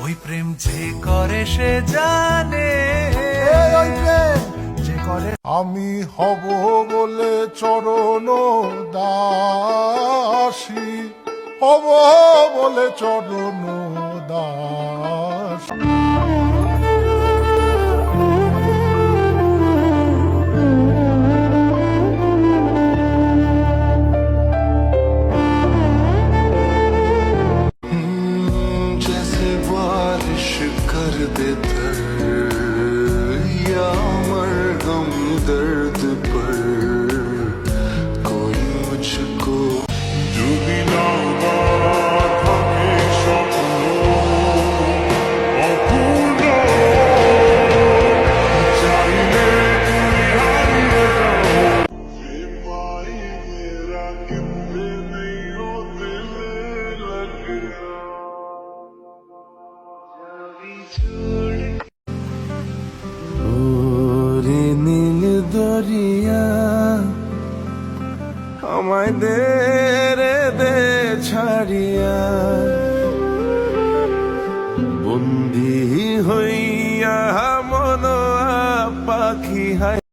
ওই প্রেম যে করে সে জানে, ওই প্রেম যে করে। আমি হব বলে চরণ দাসী, হব বলে চরণ দাসী। जैसे बारिश कर देता या मरहम दर्द पर कोई मुझको যদি নাওয়া থাকে স্বপ্ন অপূর্ণ, চাইলে তুই হারিয়ে যাও। বেমাই মেরা কিতনে नहीं हो दिल लग गया। ওরে নীল দরিয়া আমায় দে রে দে ছাড়িয়া, বন্দি হইয়া মন পাখি হায়